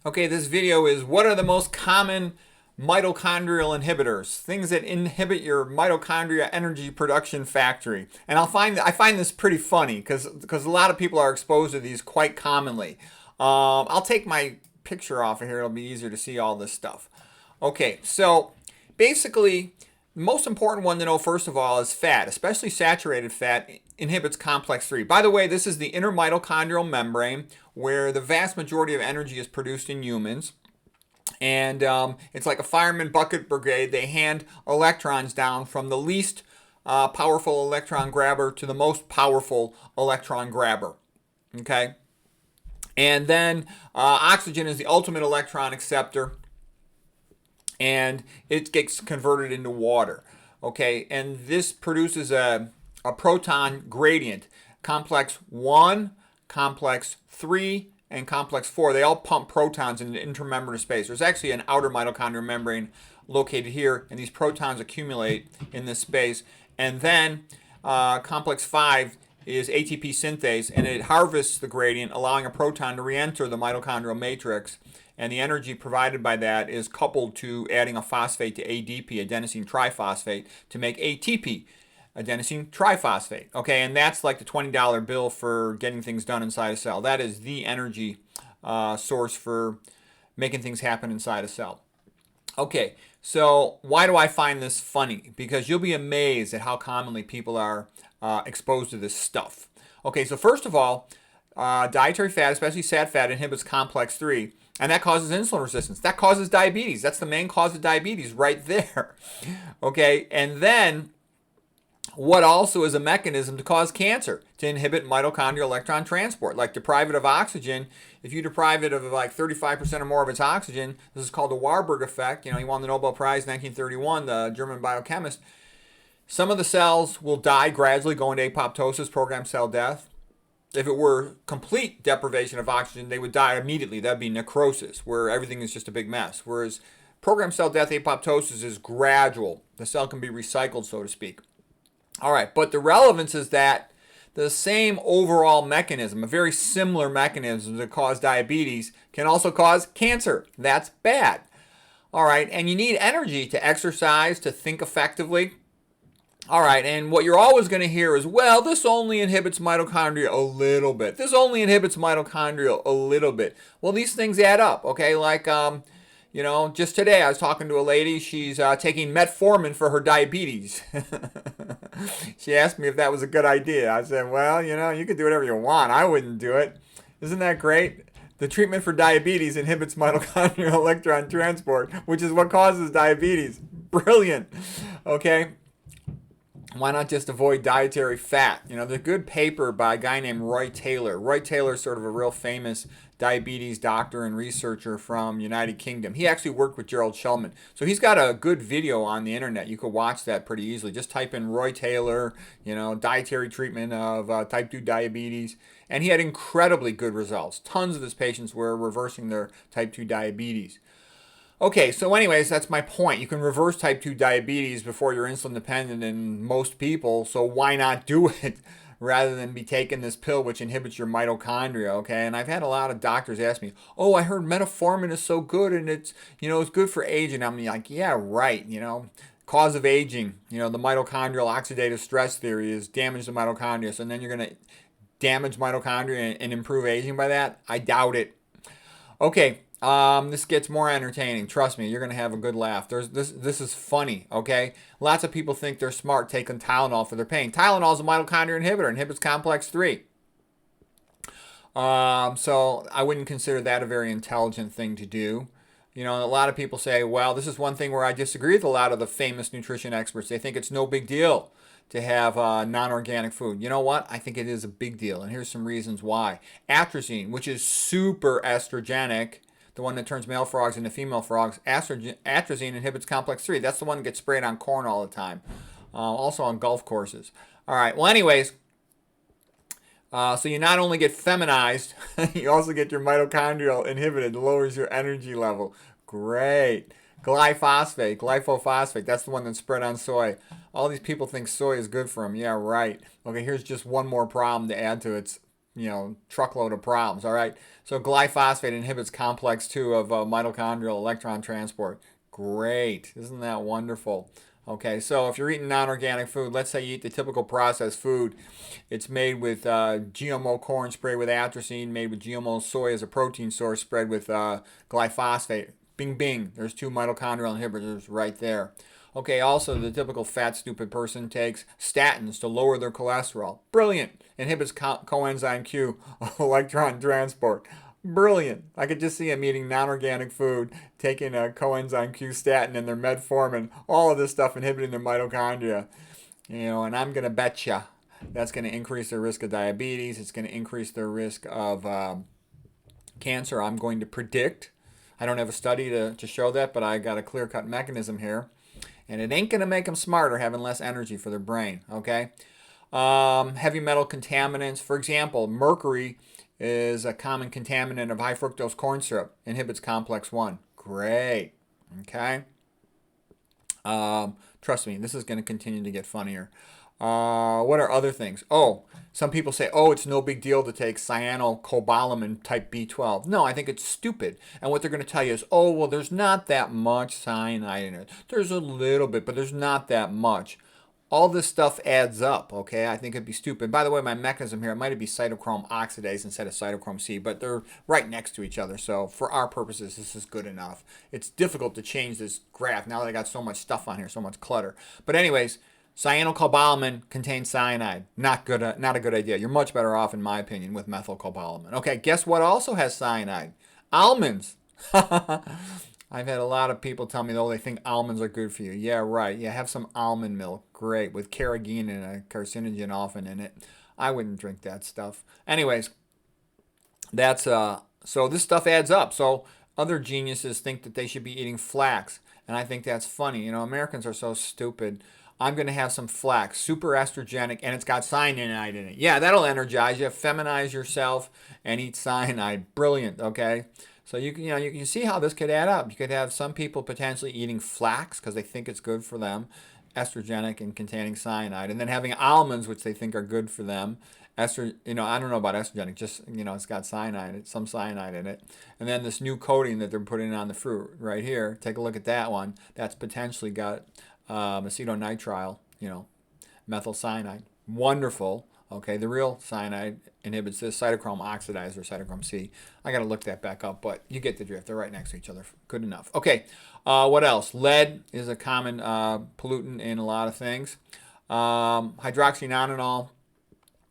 Okay, this video is what are the most common mitochondrial inhibitors, things that inhibit your mitochondria energy production factory. And I find this pretty funny because a lot of people are exposed to these quite commonly. I'll take my picture off of here. It'll be easier to see all this stuff. Okay, so basically, the most important one to know first of all is fat, especially saturated fat inhibits complex 3. By the way, this is the inner mitochondrial membrane where the vast majority of energy is produced in humans. And it's like a fireman bucket brigade. They hand electrons down from the least powerful electron grabber to the most powerful electron grabber. Okay? And then oxygen is the ultimate electron acceptor, and it gets converted into water. Okay? And this produces a proton gradient. Complex 1, complex 3, and complex 4, they all pump protons into intermembrane space. There's actually an outer mitochondrial membrane located here, and these protons accumulate in this space. And then complex 5 is ATP synthase, and it harvests the gradient, allowing a proton to re-enter the mitochondrial matrix. And the energy provided by that is coupled to adding a phosphate to ADP, adenosine triphosphate, to make ATP, adenosine triphosphate. Okay, and that's like the $20 bill for getting things done inside a cell. That is the energy source for making things happen inside a cell. Okay, so why do I find this funny? Because you'll be amazed at how commonly people are exposed to this stuff. Okay, so first of all, dietary fat, especially sad fat, inhibits complex 3, and that causes insulin resistance. That causes diabetes. That's the main cause of diabetes right there. Okay, and then what also is a mechanism to cause cancer, to inhibit mitochondrial electron transport, like deprive it of oxygen. If you deprive it of like 35% or more of its oxygen, this is called the Warburg effect. You know, he won the Nobel Prize in 1931, the German biochemist. Some of the cells will die gradually, go into apoptosis, programmed cell death. If it were complete deprivation of oxygen, they would die immediately. That would be necrosis, where everything is just a big mess. Whereas programmed cell death, apoptosis, is gradual. The cell can be recycled, so to speak. All right, but the relevance is that the same overall mechanism, a very similar mechanism that cause diabetes, can also cause cancer. That's bad. All right, and you need energy to exercise, to think effectively. All right, and what you're always going to hear is, well, this only inhibits mitochondria a little bit. This only inhibits mitochondria a little bit. Well, these things add up, okay? Like, you know, just today I was talking to a lady. She's taking metformin for her diabetes. She asked me if that was a good idea. I said, well, you know, you can do whatever you want. I wouldn't do it. Isn't that great? The treatment for diabetes inhibits mitochondrial electron transport, which is what causes diabetes. Brilliant. Okay. Why not just avoid dietary fat? You know, there's a good paper by a guy named Roy Taylor. Roy Taylor is sort of a real famous diabetes doctor and researcher from United Kingdom. He actually worked with Gerald Shulman. So he's got a good video on the internet. You could watch that pretty easily. Just type in Roy Taylor, you know, dietary treatment of type 2 diabetes. And he had incredibly good results. Tons of his patients were reversing their type 2 diabetes. Okay, so anyways, that's my point. You can reverse type 2 diabetes before you're insulin dependent in most people, so why not do it rather than be taking this pill which inhibits your mitochondria, okay? And I've had a lot of doctors ask me, oh, I heard metformin is so good and it's, you know, it's good for aging. I'm like, yeah, right, you know. Cause of aging, you know, the mitochondrial oxidative stress theory is damage the mitochondria, so then you're going to damage mitochondria and improve aging by that? I doubt it. Okay. This gets more entertaining. Trust me, you're going to have a good laugh. This is funny, okay? Lots of people think they're smart taking Tylenol for their pain. Tylenol is a mitochondria inhibitor, inhibits complex 3. So I wouldn't consider that a very intelligent thing to do. You know, a lot of people say, well, this is one thing where I disagree with a lot of the famous nutrition experts. They think it's no big deal to have non-organic food. You know what? I think it is a big deal, and here's some reasons why. Atrazine, which is super estrogenic, the one that turns male frogs into female frogs, atrazine inhibits complex 3. That's the one that gets sprayed on corn all the time. Also on golf courses. All right, well, anyways, so you not only get feminized, you also get your mitochondrial inhibited, lowers your energy level. Great. Glyphosate, that's the one that's spread on soy. All these people think soy is good for them. Yeah, right. Okay, here's just one more problem to add to its truckload of problems. All right. So glyphosate inhibits complex 2 of mitochondrial electron transport. Great. Isn't that wonderful? Okay, so if you're eating non-organic food, let's say you eat the typical processed food, it's made with GMO corn sprayed with atrazine, made with GMO soy as a protein source, spread with glyphosate. Bing, bing. There's 2 mitochondrial inhibitors right there. Okay, also the typical fat, stupid person takes statins to lower their cholesterol. Brilliant. Inhibits coenzyme Q, electron transport. Brilliant. I could just see him eating non-organic food, taking a coenzyme Q statin and their metformin, all of this stuff inhibiting their mitochondria. And I'm going to bet you that's going to increase their risk of diabetes. It's going to increase their risk of cancer. I'm going to predict. I don't have a study to show that, but I got a clear-cut mechanism here. And it ain't going to make them smarter having less energy for their brain, okay? Heavy metal contaminants. For example, mercury is a common contaminant of high fructose corn syrup. Inhibits complex 1. Great. Okay. Trust me, this is going to continue to get funnier. What are other things? Oh, some people say, it's no big deal to take cyanocobalamin type B12. No, I think it's stupid. And what they're going to tell you is, there's not that much cyanide in it. There's a little bit, but there's not that much. All this stuff adds up, okay? I think it'd be stupid. By the way, my mechanism here, it might be cytochrome oxidase instead of cytochrome C, but they're right next to each other. So for our purposes, this is good enough. It's difficult to change this graph now that I got so much stuff on here, so much clutter. But anyways, cyanocobalamin contains cyanide. Not a good idea. You're much better off, in my opinion, with methylcobalamin. Okay, guess what also has cyanide? Almonds. I've had a lot of people tell me, they think almonds are good for you. Yeah, right. Yeah, have some almond milk. Great. With carrageenan and a carcinogen often in it. I wouldn't drink that stuff. Anyways, that's so this stuff adds up. So other geniuses think that they should be eating flax. And I think that's funny. Americans are so stupid. I'm going to have some flax, super estrogenic, and it's got cyanide in it. Yeah, that'll energize you, feminize yourself, and eat cyanide. Brilliant, okay? So you can see how this could add up. You could have some people potentially eating flax because they think it's good for them, estrogenic and containing cyanide, and then having almonds, which they think are good for them. I don't know about estrogenic, just it's got cyanide, some cyanide in it, and then this new coating that they're putting on the fruit right here. Take a look at that one. That's potentially got acetonitrile, methyl cyanide. Wonderful. Okay, the real cyanide inhibits this, cytochrome oxidase or cytochrome C. I got to look that back up, but you get the drift. They're right next to each other. Good enough. Okay, what else? Lead is a common pollutant in a lot of things. Hydroxynonenal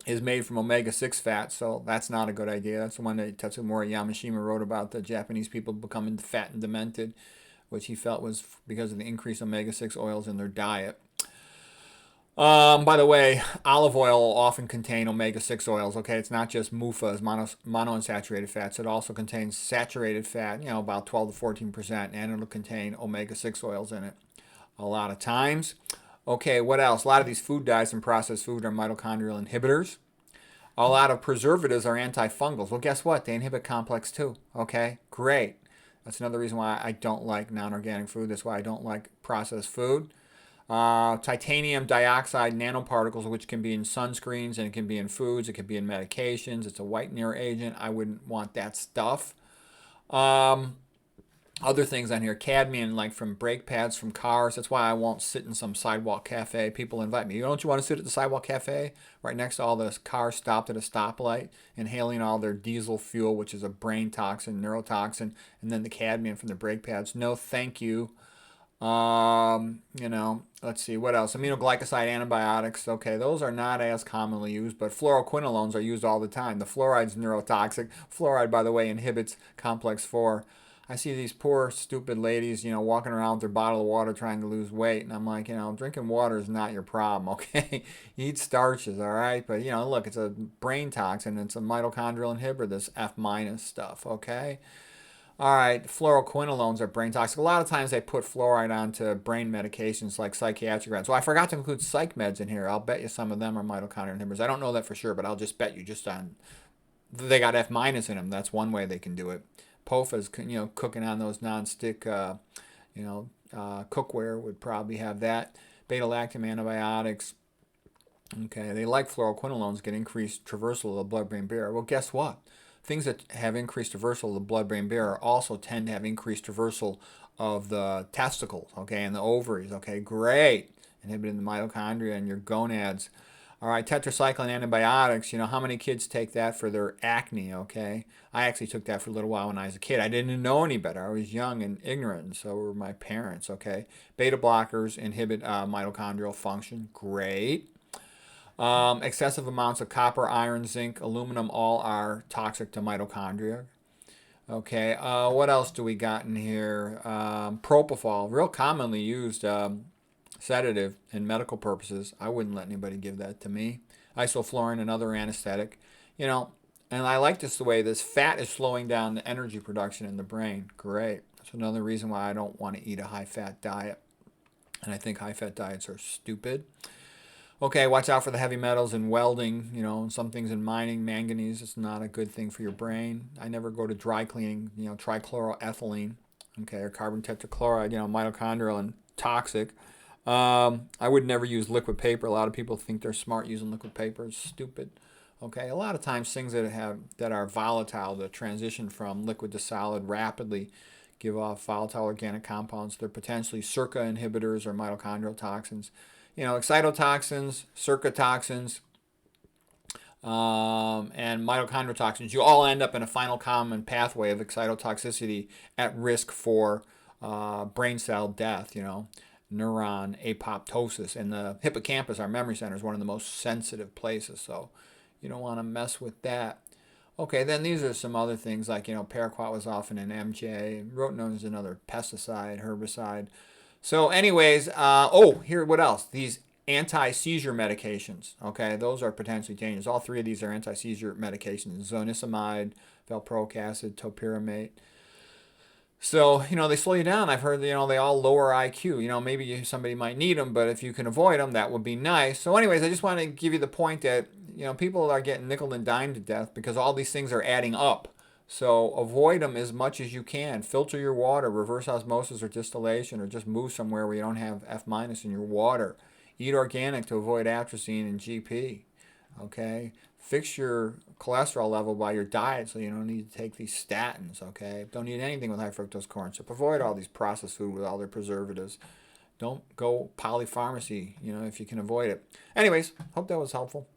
is made from omega-6 fat, so that's not a good idea. That's the one that Tatsumori Yamashima wrote about, the Japanese people becoming fat and demented, which he felt was because of the increased omega-6 oils in their diet. By the way, olive oil will often contain omega-6 oils, okay? It's not just MUFAs, monounsaturated fats. It also contains saturated fat, about 12 to 14%, and it'll contain omega-6 oils in it a lot of times. Okay, what else? A lot of these food dyes and processed food are mitochondrial inhibitors. A lot of preservatives are antifungals. Well, guess what? They inhibit complex 2, okay? Great. That's another reason why I don't like non-organic food. That's why I don't like processed food. Titanium dioxide nanoparticles, which can be in sunscreens and it can be in foods, it can be in medications. It's a whitener agent. I wouldn't want that stuff. Other things on here, cadmium, like from brake pads from cars. That's why I won't sit in some sidewalk cafe. People invite me. Don't you want to sit at the sidewalk cafe right next to all the cars stopped at a stoplight, inhaling all their diesel fuel, which is a brain toxin, neurotoxin, and then the cadmium from the brake pads? No, thank you. Let's see, what else? Aminoglycoside antibiotics. Okay, those are not as commonly used, but fluoroquinolones are used all the time. The fluoride's neurotoxic. Fluoride, by the way, inhibits complex 4. I see these poor, stupid ladies, walking around with their bottle of water trying to lose weight. And I'm like, drinking water is not your problem, okay? Eat starches, all right? But, look, it's a brain toxin. It's a mitochondrial inhibitor, this F- stuff, okay? All right, fluoroquinolones are brain toxic. A lot of times they put fluoride onto brain medications like psychiatric meds. So I forgot to include psych meds in here. I'll bet you some of them are mitochondrial inhibitors. I don't know that for sure, but I'll just bet you just on they got F- in them. That's one way they can do it. POFA's, cooking on those non-stick, cookware would probably have that. Beta-lactam antibiotics. Okay, they like fluoroquinolones get increased traversal of the blood-brain barrier. Well, guess what? Things that have increased traversal of the blood-brain barrier also tend to have increased traversal of the testicles, okay, and the ovaries, okay, great. Inhibiting the mitochondria and your gonads. All right, tetracycline antibiotics, how many kids take that for their acne, okay? I actually took that for a little while when I was a kid. I didn't know any better. I was young and ignorant, and so were my parents, okay? Beta blockers inhibit mitochondrial function, great. Excessive amounts of copper, iron, zinc, aluminum, all are toxic to mitochondria. Okay, what else do we got in here? Propofol, real commonly used sedative in medical purposes. I wouldn't let anybody give that to me. Isoflurane, another anesthetic. You know, and I like this the way this fat is slowing down the energy production in the brain. Great. That's another reason why I don't want to eat a high-fat diet. And I think high-fat diets are stupid. Okay, watch out for the heavy metals in welding, some things in mining, manganese, it's not a good thing for your brain. I never go to dry cleaning, trichloroethylene, okay, or carbon tetrachloride, mitochondrial and toxic. I would never use liquid paper. A lot of people think they're smart using liquid paper. It's stupid. Okay, a lot of times things that are volatile, that transition from liquid to solid rapidly, give off volatile organic compounds. They're potentially circa inhibitors or mitochondrial toxins. Excitotoxins, circa toxins, and mitochondrial toxins. You all end up in a final common pathway of excitotoxicity at risk for brain cell death, neuron apoptosis. And the hippocampus, our memory center, is one of the most sensitive places, so you don't want to mess with that. Okay, then these are some other things like, paraquat was often an MJ. Rotenone is another pesticide, herbicide. So anyways, here, what else? These anti-seizure medications, okay? Those are potentially dangerous. All three of these are anti-seizure medications. Zonisamide, valproic acid, topiramate. So, they slow you down. I've heard, they all lower IQ. Maybe somebody might need them, but if you can avoid them, that would be nice. So anyways, I just want to give you the point that, people are getting nickel and dime to death because all these things are adding up. So avoid them as much as you can. Filter your water, reverse osmosis or distillation, or just move somewhere where you don't have F- in your water. Eat organic to avoid atrazine and GP. Okay? Fix your cholesterol level by your diet so you don't need to take these statins. Okay? Don't eat anything with high fructose corn syrup. Avoid all these processed food with all their preservatives. Don't go polypharmacy, if you can avoid it. Anyways, hope that was helpful.